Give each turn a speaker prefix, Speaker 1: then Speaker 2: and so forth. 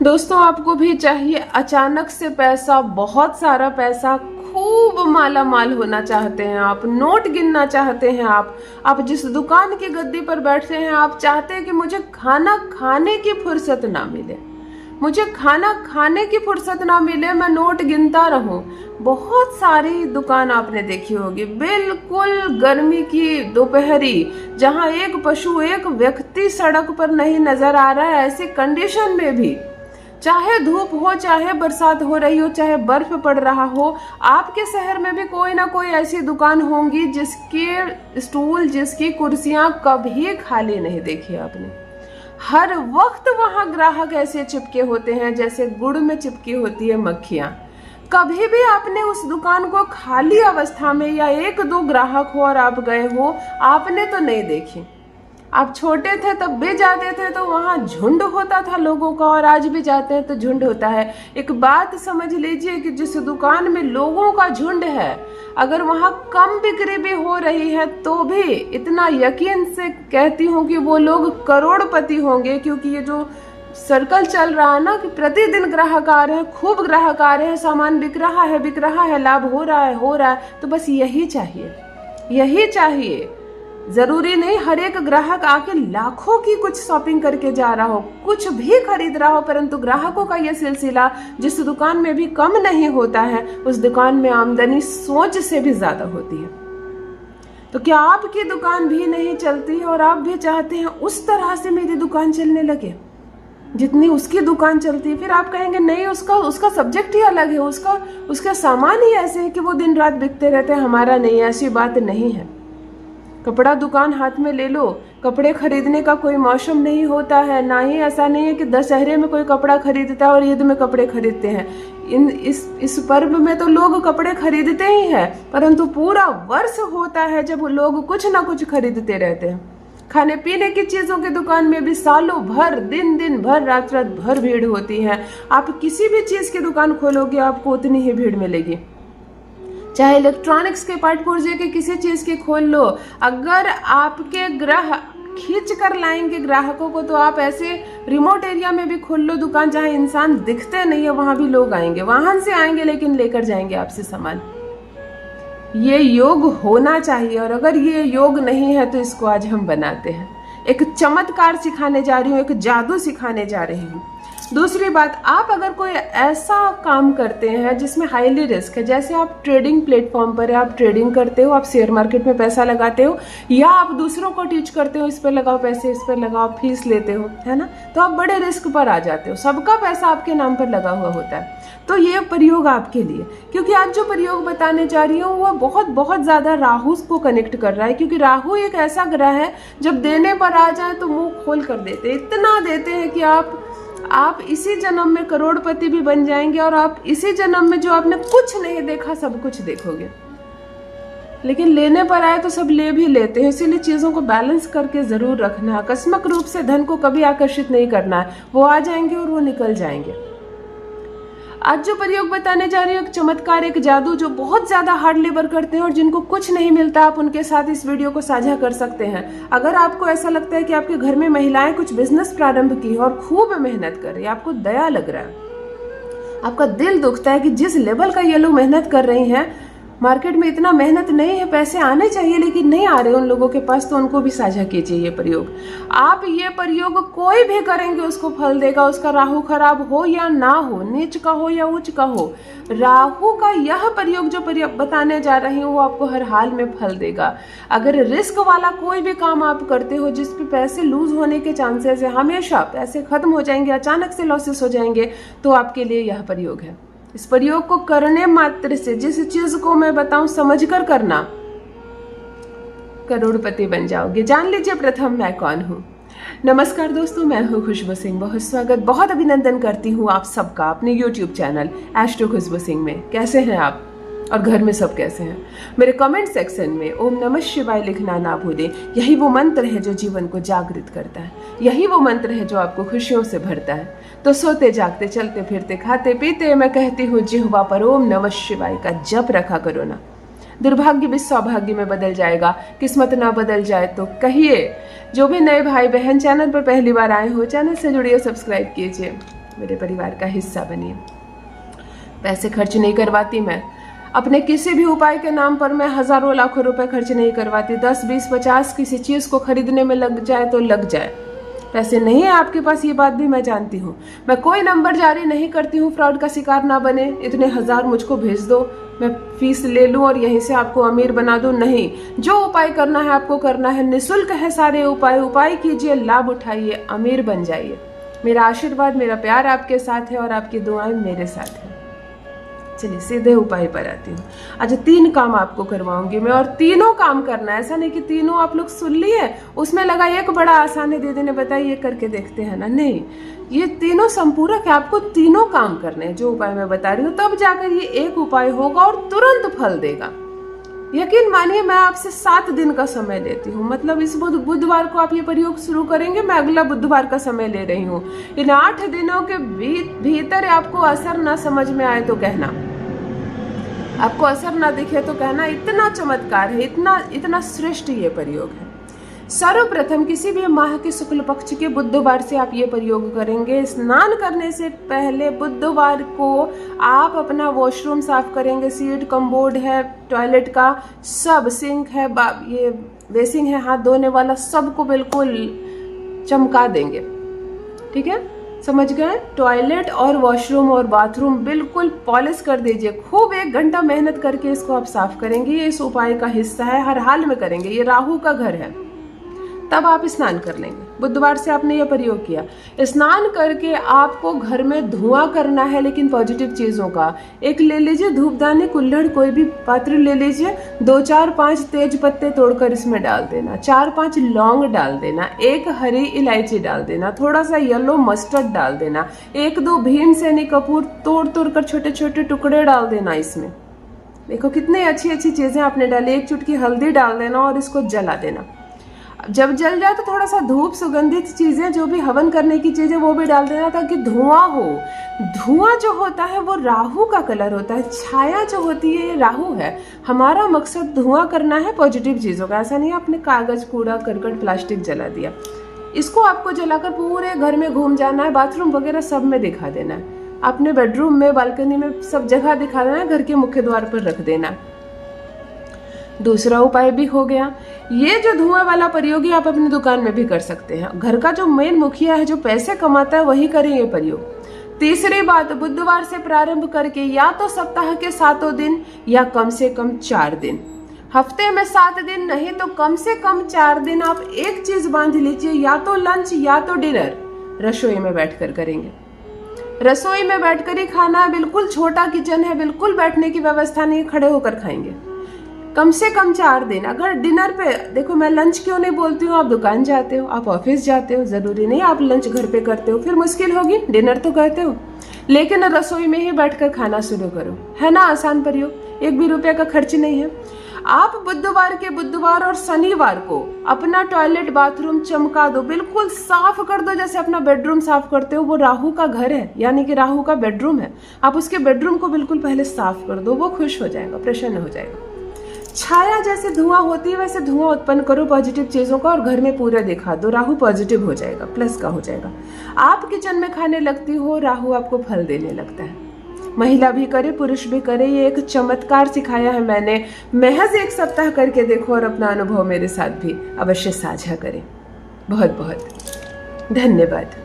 Speaker 1: दोस्तों, आपको भी चाहिए अचानक से पैसा, बहुत सारा पैसा, खूब माला माल होना चाहते हैं आप, नोट गिनना चाहते हैं आप जिस दुकान की गद्दी पर बैठे हैं, आप चाहते हैं कि मुझे खाना खाने की फुर्सत ना मिले, मुझे खाना खाने की फुर्सत ना मिले, मैं नोट गिनता रहूं। बहुत सारी दुकान आपने देखी होगी, बिल्कुल गर्मी की दोपहरी, जहां एक पशु, एक व्यक्ति सड़क पर नहीं नजर आ रहा है, ऐसी कंडीशन में भी, चाहे धूप हो, चाहे बरसात हो रही हो, चाहे बर्फ पड़ रहा हो, आपके शहर में भी कोई ना कोई ऐसी दुकान होंगी जिसके स्टूल, जिसकी कुर्सियां कभी खाली नहीं देखी आपने। हर वक्त वहां ग्राहक ऐसे चिपके होते हैं जैसे गुड़ में चिपकी होती है मक्खियां। कभी भी आपने उस दुकान को खाली अवस्था में या एक दो ग्राहक हो और आप गए हो, आपने तो नहीं देखी। आप छोटे थे तब भी जाते थे तो वहां झुंड होता था लोगों का, और आज भी जाते हैं तो झुंड होता है। एक बात समझ लीजिए कि जिस दुकान में लोगों का झुंड है, अगर वहां कम बिक्री भी हो रही है तो भी इतना यकीन से कहती हूँ कि वो लोग करोड़पति होंगे, क्योंकि ये जो सर्कल चल रहा है ना कि प्रतिदिन ग्राहक आ रहे हैं, खूब ग्राहक आ रहे हैं, सामान बिक रहा है, लाभ हो रहा है, तो बस यही चाहिए। जरूरी नहीं हर एक ग्राहक आके लाखों की कुछ शॉपिंग करके जा रहा हो, कुछ भी खरीद रहा हो, परंतु ग्राहकों का यह सिलसिला जिस दुकान में भी कम नहीं होता है, उस दुकान में आमदनी सोच से भी ज्यादा होती है। तो क्या आपकी दुकान भी नहीं चलती है और आप भी चाहते हैं उस तरह से मेरी दुकान चलने लगे जितनी उसकी दुकान चलती है? फिर आप कहेंगे नहीं, उसका सब्जेक्ट ही अलग है, उसका सामान ही ऐसे है कि वो दिन रात बिकते रहते हैं, हमारा नहीं। ऐसी बात नहीं है। कपड़ा दुकान हाथ में ले लो, कपड़े खरीदने का कोई मौसम नहीं होता है, ना ही ऐसा नहीं है कि दशहरे में कोई कपड़ा खरीदता है और ईद में कपड़े खरीदते हैं। इस पर्व में तो लोग कपड़े खरीदते ही हैं, परंतु पूरा वर्ष होता है जब लोग कुछ ना कुछ खरीदते रहते हैं। खाने पीने की चीजों की दुकान में भी सालों भर, दिन भर, रात भर भीड़ होती है। आप किसी भी चीज की दुकान खोलोगे आपको उतनी ही भीड़ मिलेगी। चाहे इलेक्ट्रॉनिक्स के पार्ट पुर्जे के किसी चीज की खोल लो, अगर आपके ग्राहक खींच कर लाएंगे ग्राहकों को, तो आप ऐसे रिमोट एरिया में भी खोल लो दुकान जहां इंसान दिखते नहीं है, वहां भी लोग आएंगे, वाहन से आएंगे लेकिन लेकर जाएंगे आपसे सामान। ये योग होना चाहिए, और अगर ये योग नहीं है तो इसको आज हम बनाते हैं। एक चमत्कार सिखाने जा रही हूँ, एक जादू सिखाने जा रही हूँ। दूसरी बात, आप अगर कोई ऐसा काम करते हैं जिसमें हाईली रिस्क है, जैसे आप ट्रेडिंग प्लेटफॉर्म पर है, आप ट्रेडिंग करते हो, आप शेयर मार्केट में पैसा लगाते हो, या आप दूसरों को टीच करते हो, इस पर लगाओ पैसे, इस पर लगाओ, फीस लेते हो, है ना, तो आप बड़े रिस्क पर आ जाते हो, सबका पैसा आपके नाम पर लगा हुआ होता है। तो ये प्रयोग आपके लिए, क्योंकि आज जो प्रयोग बताने जा रही हूँ वो बहुत ज्यादा राहु को कनेक्ट कर रहा है, क्योंकि राहु एक ऐसा ग्रह है जब देने पर आ जाए तो मुंह खोल कर देते, इतना देते हैं कि आप इसी जन्म में करोड़पति भी बन जाएंगे, और आप इसी जन्म में जो आपने कुछ नहीं देखा सब कुछ देखोगे। लेकिन लेने पर आए तो सब ले भी लेते हैं, इसीलिए चीजों को बैलेंस करके जरूर रखना है। आकस्मिक रूप से धन को कभी आकर्षित नहीं करना है, वो आ जाएंगे और वो निकल जाएंगे। आज जो प्रयोग बताने जा रही हूँ, एक चमत्कार, एक जादू, जो बहुत ज्यादा हार्ड लेबर करते हैं और जिनको कुछ नहीं मिलता, आप उनके साथ इस वीडियो को साझा कर सकते हैं। अगर आपको ऐसा लगता है कि आपके घर में महिलाएं कुछ बिजनेस प्रारंभ की है और खूब मेहनत कर रही है, आपको दया लग रहा है, आपका दिल दुखता है कि जिस लेवल का ये लोग मेहनत कर रही हैं, मार्केट में इतना मेहनत नहीं है, पैसे आने चाहिए लेकिन नहीं आ रहे उन लोगों के पास, तो उनको भी साझा कीजिए ये प्रयोग। आप ये प्रयोग कोई भी करेंगे उसको फल देगा, उसका राहु खराब हो या ना हो, नीच का हो या उच्च का हो, राहु का यह प्रयोग जो प्रयोग बताने जा रही हूँ वो आपको हर हाल में फल देगा। अगर रिस्क वाला कोई भी काम आप करते हो जिसपे पैसे लूज होने के चांसेस है, हमेशा पैसे खत्म हो जाएंगे, अचानक से लॉसेस हो जाएंगे, तो आपके लिए यह प्रयोग है। इस प्रयोग को करने मात्र से, जिस चीज को मैं बताऊं समझकर करना, करोड़पति बन जाओगे। जान लीजिए प्रथम मैं कौन हूं। नमस्कार दोस्तों, मैं हूं खुशबू सिंह। बहुत स्वागत, बहुत अभिनंदन करती हूं आप सबका अपने YouTube चैनल एस्ट्रो खुशबू सिंह में। कैसे हैं आप और घर में सब कैसे हैं? मेरे कमेंट सेक्शन में ओम नमः शिवाय लिखना ना भूलें। यही वो मंत्र है जो जीवन को जागृत करता है, यही वो मंत्र है जो आपको खुशियों से भरता है। तो सोते जागते, चलते फिरते, खाते पीते मैं कहती हूँ जिह्वा पर ओम नमः शिवाय का जप रखा करो ना। दुर्भाग्य भी सौभाग्य में बदल जाएगा, किस्मत ना बदल जाए तो कहिए। जो भी नए भाई बहन चैनल पर पहली बार आए हो, चैनल से जुड़िए, सब्सक्राइब कीजिए। मेरे परिवार का हिस्सा बनिए। पैसे खर्च नहीं करवाती मैं, अपने किसी भी उपाय के नाम पर मैं हजारों लाखों रुपए खर्च नहीं करवाती। 10, 20, 50 किसी चीज़ को खरीदने में लग जाए तो लग जाए। पैसे नहीं है आपके पास, ये बात भी मैं जानती हूँ। मैं कोई नंबर जारी नहीं करती हूँ, फ्रॉड का शिकार ना बने। इतने हजार मुझको भेज दो, मैं फीस ले लूँ और यहीं से आपको अमीर बना दूँ, नहीं। जो उपाय करना है आपको करना है, निःशुल्क है सारे उपाय। उपाय कीजिए, लाभ उठाइए, अमीर बन जाइए। मेरा आशीर्वाद, मेरा प्यार आपके साथ है और आपकी दुआएं मेरे साथ है। चलिए सीधे उपाय पर आती हूँ। अच्छा, 3 काम आपको करवाऊंगी मैं, और तीनों काम करना है। ऐसा नहीं कि तीनों आप लोग सुन लिए, उसमें लगा एक बड़ा आसान है, दीदी ने बताया ये करके देखते हैं ना, नहीं। ये तीनों संपूरक है, आपको तीनों काम करने हैं जो उपाय मैं बता रही हूँ, तब जाकर ये एक उपाय होगा और तुरंत फल देगा। यकीन मानिए, मैं आपसे 7 दिन का समय लेती हूँ। मतलब इस बुधवार को आप ये प्रयोग शुरू करेंगे, मैं अगला बुधवार का समय ले रही हूँ। इन 8 दिनों के भीतर आपको असर ना समझ में आए तो कहना, आपको असर ना दिखे तो कहना। इतना चमत्कार है, इतना श्रेष्ठ ये प्रयोग है। सर्वप्रथम किसी भी माह के शुक्ल पक्ष के बुधवार से आप ये प्रयोग करेंगे। स्नान करने से पहले बुधवार को आप अपना वॉशरूम साफ करेंगे। सीट, कम्बोर्ड है, टॉयलेट का सब, सिंक है, ये बेसिंग है, हाथ धोने वाला, सबको बिल्कुल चमका देंगे। ठीक है, समझ गए? टॉयलेट और वॉशरूम और बाथरूम बिल्कुल पॉलिश कर दीजिए। खूब 1 घंटा मेहनत करके इसको आप साफ करेंगे। ये इस उपाय का हिस्सा है, हर हाल में करेंगे। ये राहु का घर है। तब आप स्नान कर लेंगे। बुधवार से आपने ये प्रयोग किया। स्नान करके आपको घर में धुआं करना है, लेकिन पॉजिटिव चीजों का। एक ले लीजिए धूपदानी, कुल्हड़, कोई भी पात्र ले लीजिए। 2, 4, 5 तेज पत्ते तोड़कर इसमें डाल देना। 4, 5 लौंग डाल देना। 1 हरी इलायची डाल देना। थोड़ा सा येलो मस्टर्ड डाल देना। 1, 2 भीमसेनी कपूर तोड़ कर छोटे छोटे टुकड़े डाल देना इसमें। देखो कितनी अच्छी अच्छी चीजें आपने डाली। 1 चुटकी हल्दी डाल देना और इसको जला देना। जब जल जाए तो थोड़ा सा धूप, सुगंधित चीजें, जो भी हवन करने की चीजें, वो भी डाल देना ताकि धुआं हो। धुआं जो होता है वो राहु का कलर होता है। छाया जो होती है ये राहु है। हमारा मकसद धुआं करना है पॉजिटिव चीजों का। ऐसा नहीं आपने कागज, कूड़ा करकट, प्लास्टिक जला दिया। इसको आपको जलाकर पूरे घर में घूम जाना है। बाथरूम वगैरह सब में दिखा देना है। अपने बेडरूम में, बालकनी में, सब जगह दिखा देना है। घर के मुख्य द्वार पर रख देना। दूसरा उपाय भी हो गया। ये जो धुआं वाला प्रयोग आप अपनी दुकान में भी कर सकते हैं। घर का जो मेन मुखिया है, जो पैसे कमाता है, वही करें ये प्रयोग। तीसरी बात, बुधवार से प्रारंभ करके या तो सप्ताह के 7 दिन या कम से कम 4 दिन, हफ्ते में 7 दिन नहीं तो कम से कम 4 दिन आप एक चीज बांध लीजिए, या तो लंच या तो डिनर रसोई में बैठकर करेंगे। रसोई में बैठकर ही खाना है। बिल्कुल छोटा किचन है, बिल्कुल बैठने की व्यवस्था नहीं, खड़े होकर खाएंगे। कम से कम 4 दिन। अगर डिनर पे, देखो मैं लंच क्यों नहीं बोलती हूँ, आप दुकान जाते हो, आप ऑफिस जाते हो, जरूरी नहीं आप लंच घर पे करते हो, फिर मुश्किल होगी। डिनर तो करते हो, लेकिन रसोई में ही बैठकर खाना शुरू करो। है ना आसान प्रयोग, 1 भी रुपये का खर्च नहीं है। आप बुधवार और शनिवार को अपना टॉयलेट, बाथरूम चमका दो, बिल्कुल साफ कर दो, जैसे अपना बेडरूम साफ करते हो। वो राहु का घर है, यानी कि राहु का बेडरूम है। आप उसके बेडरूम को बिल्कुल पहले साफ कर दो। वो खुश हो जाएगा, प्रसन्न हो जाएगा। छाया जैसे धुआं होती है वैसे धुआं उत्पन्न करो पॉजिटिव चीजों का और घर में पूरा दिखा दो। राहु पॉजिटिव हो जाएगा, प्लस का हो जाएगा। आप किचन में खाने लगती हो, राहु आपको फल देने लगता है। महिला भी करे, पुरुष भी करे। ये एक चमत्कार सिखाया है मैंने। महज 1 सप्ताह करके देखो और अपना अनुभव मेरे साथ भी अवश्य साझा करें। बहुत बहुत धन्यवाद।